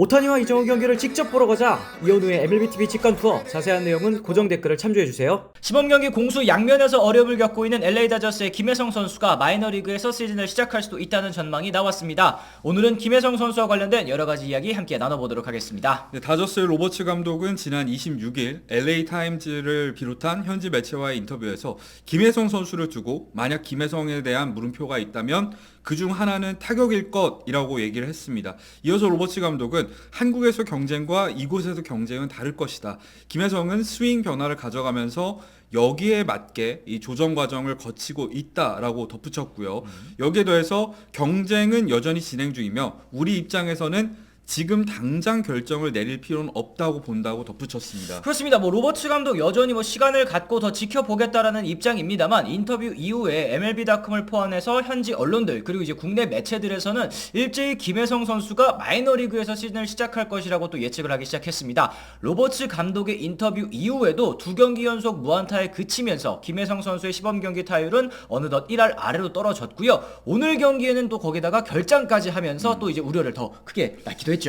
오타니와 이정우 경기를 직접 보러 가자. 이현우의 MLBTV 직관 투어. 자세한 내용은 고정 댓글을 참조해주세요. 시범경기 공수 양면에서 어려움을 겪고 있는 LA 다저스의 김혜성 선수가 마이너리그에서 시즌을 시작할 수도 있다는 전망이 나왔습니다. 오늘은 김혜성 선수와 관련된 여러가지 이야기 함께 나눠보도록 하겠습니다. 네, 다저스의 로버츠 감독은 지난 26일 LA 타임즈를 비롯한 현지 매체와의 인터뷰에서 김혜성 선수를 두고 만약 김혜성에 대한 물음표가 있다면 그중 하나는 타격일 것이라고 얘기를 했습니다. 이어서 로버츠 감독은 한국에서 경쟁과 이곳에서 경쟁은 다를 것이다. 김혜성은 스윙 변화를 가져가면서 여기에 맞게 이 조정 과정을 거치고 있다라고 덧붙였고요. 여기에 더해서 경쟁은 여전히 진행 중이며 우리 입장에서는 지금 당장 결정을 내릴 필요는 없다고 본다고 덧붙였습니다. 그렇습니다. 로버츠 감독 여전히 시간을 갖고 더 지켜보겠다라는 입장입니다만 인터뷰 이후에 MLB.com을 포함해서 현지 언론들 그리고 이제 국내 매체들에서는 일제히 김혜성 선수가 마이너리그에서 시즌을 시작할 것이라고 또 예측을 하기 시작했습니다. 로버츠 감독의 인터뷰 이후에도 두 경기 연속 무안타에 그치면서 김혜성 선수의 시범경기 타율은 어느덧 1할 아래로 떨어졌고요. 오늘 경기에는 또 거기다가 결장까지 하면서 또 이제 우려를 더 크게 낳기도 했죠.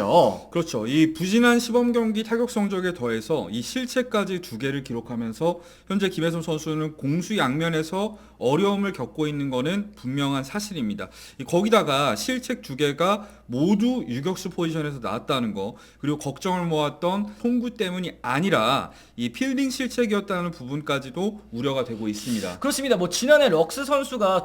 그렇죠. 이 부진한 시범 경기 타격 성적에 더해서 이 실책까지 2개를 기록하면서 현재 김혜성 선수는 공수 양면에서 어려움을 겪고 있는 것은 분명한 사실입니다. 거기다가 실책 2개가 모두 유격수 포지션에서 나왔다는 거, 그리고 걱정을 모았던 송구 때문이 아니라 이 필딩 실책이었다는 부분까지도 우려가 되고 있습니다. 그렇습니다. 지난해 럭스 선수가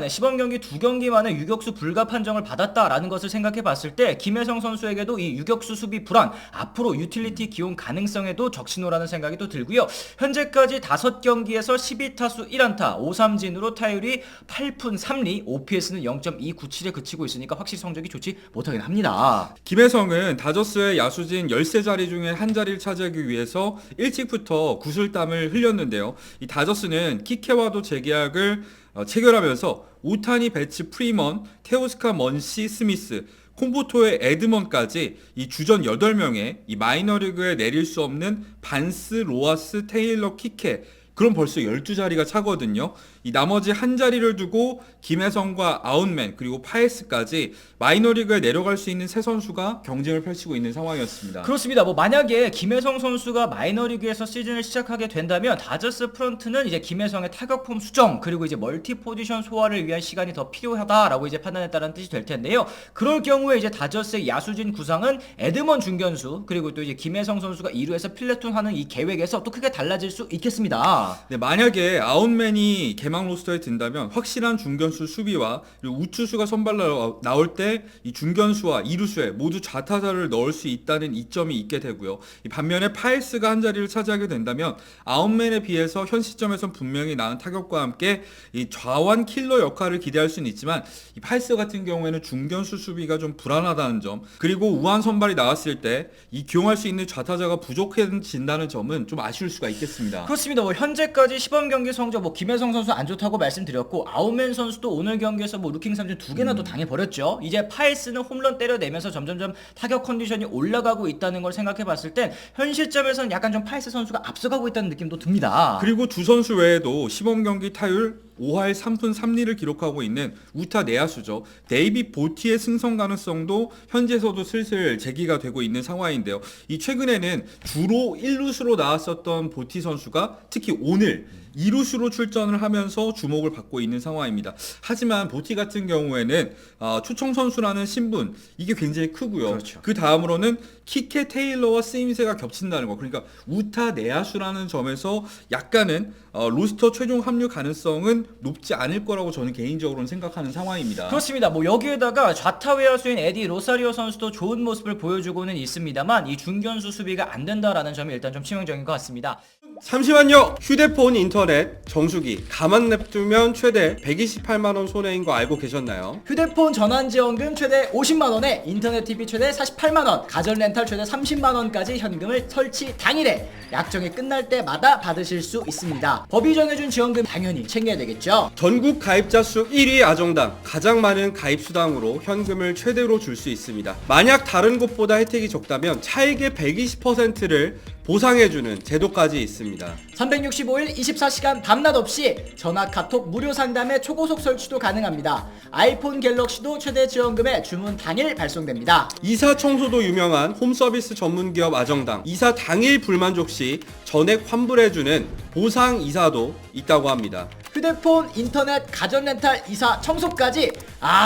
시범경기 2경기 만에 유격수 불가 판정을 받았다라는 것을 생각해 봤을 때 김혜성 선수에게도 이 유격수 수비 불안, 앞으로 유틸리티 기용 가능성에도 적신호라는 생각이 또 들고요. 현재까지 5경기에서 12타수 1안타, 5삼진으로 타율이 8푼 3리, OPS는 0.297에 그치고 있으니까 확실히 성적이 좋지 못하긴 합니다. 김혜성은 다저스의 야수진 13자리 중에 한 자리를 차지하기 위해서 일찍부터 구슬땀을 흘렸는데요. 이 다저스는 키케와도 재계약을 체결하면서 오타니, 배츠, 프리먼, 테오스카, 먼시, 스미스, 콤보토의 에드먼까지 이 주전 8명의 이 마이너리그에 내릴 수 없는 반스, 로하스, 테일러, 키케, 그럼 벌써 12자리가 차거든요. 이 나머지 한 자리를 두고 김혜성과 아웃맨 그리고 파에스까지 마이너리그에 내려갈 수 있는 세 선수가 경쟁을 펼치고 있는 상황이었습니다. 그렇습니다. 만약에 김혜성 선수가 마이너리그에서 시즌을 시작하게 된다면 다저스 프런트는 이제 김혜성의 타격폼 수정 그리고 이제 멀티 포지션 소화를 위한 시간이 더 필요하다라고 이제 판단했다는 뜻이 될 텐데요. 그럴 경우에 이제 다저스의 야수진 구상은 에드먼 중견수 그리고 또 이제 김혜성 선수가 2루에서 필래톤하는 이 계획에서 또 크게 달라질 수 있겠습니다. 네, 만약에 아웃맨이 개막 로스터에 든다면 확실한 중견수 수비와 그리고 우투수가 선발로 나올 때 이 중견수와 이루수에 모두 좌타자를 넣을 수 있다는 이점이 있게 되고요. 반면에 파이스가 한 자리를 차지하게 된다면 아웃맨에 비해서 현 시점에선 분명히 나은 타격과 함께 이 좌완 킬러 역할을 기대할 수는 있지만 이 파이스 같은 경우에는 중견수 수비가 좀 불안하다는 점, 그리고 우한 선발이 나왔을 때 이 기용할 수 있는 좌타자가 부족해진다는 점은 좀 아쉬울 수가 있겠습니다. 그렇습니다. 현재까지 시범경기 성적 김혜성 선수 안 좋다고 말씀드렸고 아웃맨 선수도 오늘 경기에서 루킹 삼진 2개나 또 당해버렸죠. 이제 파이스는 홈런 때려내면서 점점점 타격 컨디션이 올라가고 있다는 걸 생각해봤을 땐 현 시점에서는 약간 좀 파이스 선수가 앞서가고 있다는 느낌도 듭니다. 그리고 두 선수 외에도 시범경기 타율 5할 3푼 3리를 기록하고 있는 우타 내야수죠. 데이빗 보티의 승선 가능성도 현재서도 슬슬 제기가 되고 있는 상황인데요. 이 최근에는 주로 1루수로 나왔었던 보티 선수가 특히 오늘 2루수로 출전을 하면서 주목을 받고 있는 상황입니다. 하지만 보티 같은 경우에는 초청 선수라는 신분 이게 굉장히 크고요. 그렇죠. 그 다음으로는 키케, 테일러와 쓰임새가 겹친다는 거. 그러니까 우타 내야수라는 점에서 약간은 로스터 최종 합류 가능성은 높지 않을 거라고 저는 개인적으로는 생각하는 상황입니다. 그렇습니다. 여기에다가 좌타 외야수인 에디 로사리오 선수도 좋은 모습을 보여주고는 있습니다만 이 중견수 수비가 안 된다라는 점이 일단 좀 치명적인 것 같습니다. 잠시만요. 휴대폰, 인터넷, 정수기 가만 냅두면 최대 128만원 손해인 거 알고 계셨나요? 휴대폰 전환지원금 최대 50만원에 인터넷 TV 최대 48만원, 가전 렌탈 최대 30만원까지 현금을 설치 당일에 약정이 끝날 때마다 받으실 수 있습니다. 법이 정해준 지원금 당연히 챙겨야 되겠죠. 전국 가입자 수 1위 아정당, 가장 많은 가입 수당으로 현금을 최대로 줄 수 있습니다. 만약 다른 곳보다 혜택이 적다면 차액의 120%를 보상해주는 제도까지 있습니다. 365일 24시간 밤낮 없이 전화 카톡 무료 상담에 초고속 설치도 가능합니다. 아이폰 갤럭시도 최대 지원금에 주문 당일 발송됩니다. 이사 청소도 유명한 홈서비스 전문기업 아정당. 이사 당일 불만족 시 전액 환불해주는 보상 이사도 있다고 합니다. 휴대폰, 인터넷, 가전 렌탈, 이사, 청소까지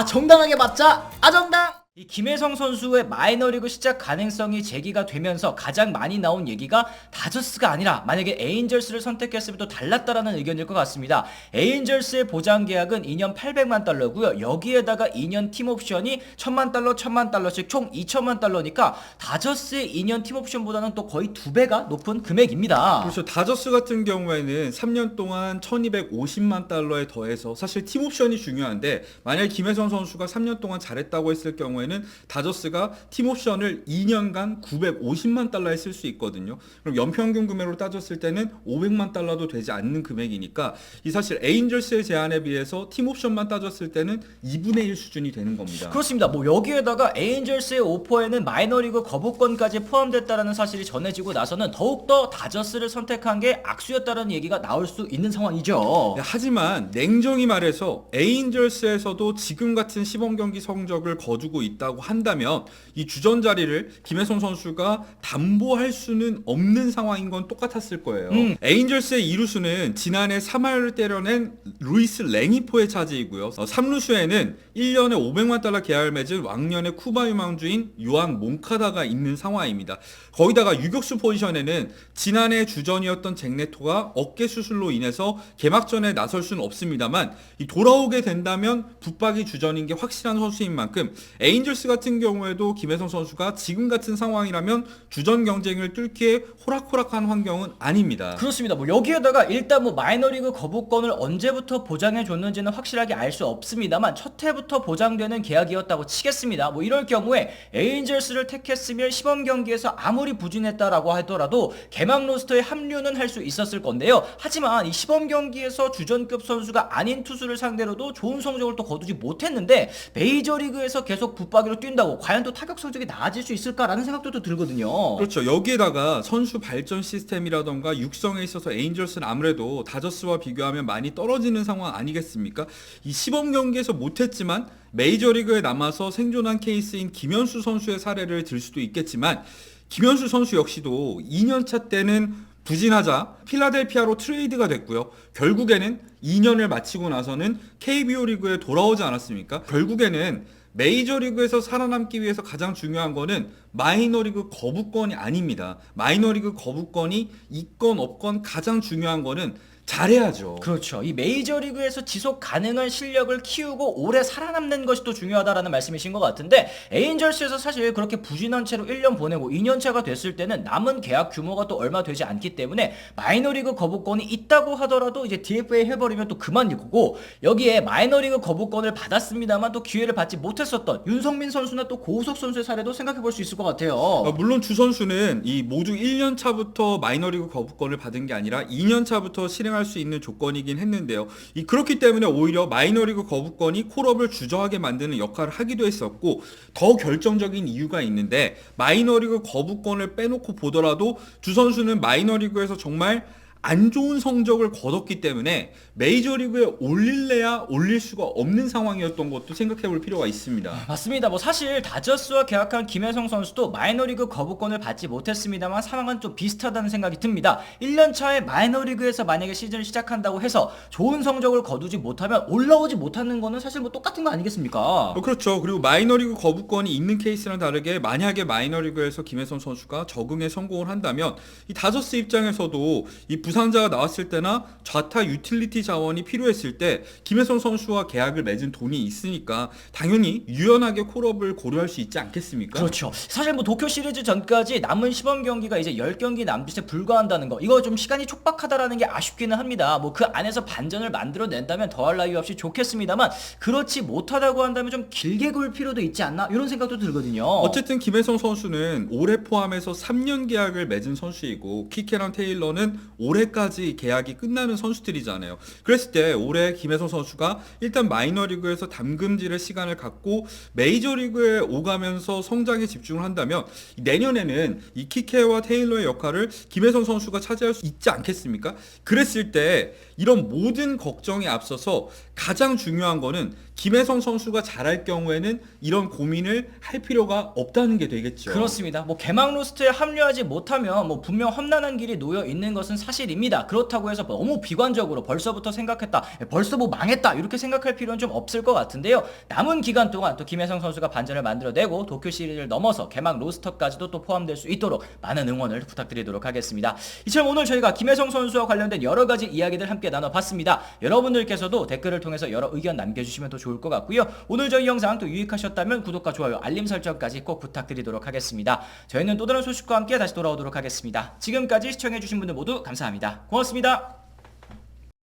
정당하게 받자 아정당! 이 김혜성 선수의 마이너리그 시작 가능성이 제기가 되면서 가장 많이 나온 얘기가 다저스가 아니라 만약에 에인절스를 선택했으면 또 달랐다라는 의견일 것 같습니다. 에인절스의 보장 계약은 2년 800만 달러고요. 여기에다가 2년 팀 옵션이 1000만 달러, 1000만 달러씩 총 2000만 달러니까 다저스의 2년 팀 옵션보다는 또 거의 2배가 높은 금액입니다. 그렇죠. 다저스 같은 경우에는 3년 동안 1250만 달러에 더해서 사실 팀옵션이 중요한데 만약에 김혜성 선수가 3년 동안 잘했다고 했을 경우에는 다저스가 팀옵션을 2년간 950만 달러에 쓸 수 있거든요. 그럼 연평균 금액으로 따졌을 때는 500만 달러도 되지 않는 금액이니까 이 사실 에인절스의 제안에 비해서 팀옵션만 따졌을 때는 2분의 1 수준이 되는 겁니다. 그렇습니다. 뭐 여기에다가 에인절스의 오퍼에는 마이너리그 거부권까지 포함됐다라는 사실이 전해지고 나서는 더욱더 다저스를 선택한 게 악수였다는 얘기가 나올 수 있는 상황이죠. 네, 하지만 냉정히 말해서 에인절스에서도 지금 같은 시범 경기 성적을 거두고 있다고 한다면 이 주전 자리를 김혜성 선수가 담보할 수는 없는 상황인 건 똑같았을 거예요. 에인절스의 2루수는 지난해 3할을 때려낸 루이스 랭이포의 차지이고요. 3루수에는 1년에 500만 달러 계약을 맺은 왕년의 쿠바 유망주인 요한 몽카다가 있는 상황입니다. 거기다가 유격수 포지션에는 지난해 주전이었던 잭네토가 어깨 수술로 인해서 개막전에 나설 수는 없습니다만 돌아오게 된다면 붙박이 주전인 게 확실한 선수인 만큼 에인절스 같은 경우에도 김혜성 선수가 지금 같은 상황이라면 주전 경쟁을 뚫기에 호락호락한 환경은 아닙니다. 그렇습니다. 뭐 여기에다가 일단 뭐 마이너리그 거부권을 언제부터 보장해 줬는지는 확실하게 알 수 없습니다만 첫 해부터 보장되는 계약이었다고 치겠습니다. 뭐 이럴 경우에 에인절스를 택했으면 시범 경기에서 아무리 부진했다라고 하더라도 개막 로스터에 합류는 할 수 있었을 건데요. 하지만 이 시범 경기에서 주전급 선수가 아닌 투수를 상대로도 좋은 성적을 또 거두지 못했는데 메이저리그에서 계속 붙박이로 뛴다고 과연 또 타격 성적이 나아질 수 있을까라는 생각도 또 들거든요. 그렇죠. 여기에다가 선수 발전 시스템이라던가 육성에 있어서 에인절스는 아무래도 다저스와 비교하면 많이 떨어지는 상황 아니겠습니까? 이 시범 경기에서 못했지만 메이저리그에 남아서 생존한 케이스인 김현수 선수의 사례를 들 수도 있겠지만 김현수 선수 역시도 2년차 때는 부진하자 필라델피아로 트레이드가 됐고요. 결국에는 2년을 마치고 나서는 KBO 리그에 돌아오지 않았습니까? 결국에는 메이저리그에서 살아남기 위해서 가장 중요한 거는 마이너리그 거부권이 아닙니다. 마이너리그 거부권이 있건 없건 가장 중요한 거는 잘해야죠. 그렇죠. 이 메이저리그에서 지속 가능한 실력을 키우고 오래 살아남는 것이 또 중요하다라는 말씀이신 것 같은데 에인절스에서 사실 그렇게 부진한 채로 1년 보내고 2년차가 됐을 때는 남은 계약 규모가 또 얼마 되지 않기 때문에 마이너리그 거부권이 있다고 하더라도 이제 DFA 해버리면 또 그만이고 여기에 마이너리그 거부권을 받았습니다만 또 기회를 받지 못했었던 윤성민 선수나 또 고우석 선수의 사례도 생각해 볼 수 있을 것 같아요. 물론 주 선수는 이 모두 1년 차부터 마이너리그 거부권을 받은 게 아니라 2년 차부터 실행할 수 있는 조건이긴 했는데요. 그렇기 때문에 오히려 마이너리그 거부권이 콜업을 주저하게 만드는 역할을 하기도 했었고 더 결정적인 이유가 있는데 마이너리그 거부권을 빼놓고 보더라도 주 선수는 마이너리그에서 정말 안 좋은 성적을 거뒀기 때문에 메이저리그에 올릴래야 올릴 수가 없는 상황이었던 것도 생각해볼 필요가 있습니다. 맞습니다. 뭐 사실 다저스와 계약한 김혜성 선수도 마이너리그 거부권을 받지 못했습니다만 상황은 좀 비슷하다는 생각이 듭니다. 1년 차에 마이너리그에서 만약에 시즌을 시작한다고 해서 좋은 성적을 거두지 못하면 올라오지 못하는 거는 사실 뭐 똑같은 거 아니겠습니까? 그렇죠. 그리고 마이너리그 거부권이 있는 케이스랑 다르게 만약에 마이너리그에서 김혜성 선수가 적응에 성공을 한다면 이 다저스 입장에서도 이 부상자가 나왔을 때나 좌타 유틸리티 자원이 필요했을 때 김혜성 선수와 계약을 맺은 돈이 있으니까 당연히 유연하게 콜업을 고려할 수 있지 않겠습니까? 그렇죠. 사실 뭐 도쿄 시리즈 전까지 남은 시범 경기가 이제 10경기 남짓에 불과한다는 거 이거 좀 시간이 촉박하다라는 게 아쉽기는 합니다. 뭐 그 안에서 반전을 만들어낸다면 더할 나위 없이 좋겠습니다만 그렇지 못하다고 한다면 좀 길게 굴 필요도 있지 않나 이런 생각도 들거든요. 어쨌든 김혜성 선수는 올해 포함해서 3년 계약을 맺은 선수이고 키케런 테일러는 올해 올해까지 계약이 끝나는 선수들이잖아요. 그랬을 때 올해 김혜성 선수가 일단 마이너리그에서 담금질의 시간을 갖고 메이저리그에 오가면서 성장에 집중을 한다면 내년에는 이 키케와 테일러의 역할을 김혜성 선수가 차지할 수 있지 않겠습니까? 그랬을 때 이런 모든 걱정에 앞서서 가장 중요한 거는 김혜성 선수가 잘할 경우에는 이런 고민을 할 필요가 없다는 게 되겠죠. 그렇습니다. 뭐 개막 로스트에 합류하지 못하면 뭐 분명 험난한 길이 놓여 있는 것은 사실입니다. 그렇다고 해서 너무 비관적으로 벌써부터 생각했다, 벌써 뭐 망했다 이렇게 생각할 필요는 좀 없을 것 같은데요. 남은 기간 동안 또 김혜성 선수가 반전을 만들어내고 도쿄 시리즈를 넘어서 개막 로스터까지도 또 포함될 수 있도록 많은 응원을 부탁드리도록 하겠습니다. 이처럼 오늘 저희가 김혜성 선수와 관련된 여러 가지 이야기들 함께 나눠봤습니다. 여러분들께서도 댓글을 통해서 여러 의견 남겨주시면 더 좋을 것 같고요. 오늘 저희 영상 또 유익하셨다면 구독과 좋아요, 알림 설정까지 꼭 부탁드리도록 하겠습니다. 저희는 또 다른 소식과 함께 다시 돌아오도록 하겠습니다. 지금까지 시청해주신 분들 모두 감사합니다. 고맙습니다.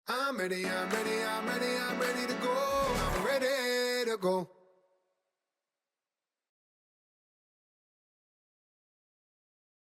I'm ready to go. I'm ready to go.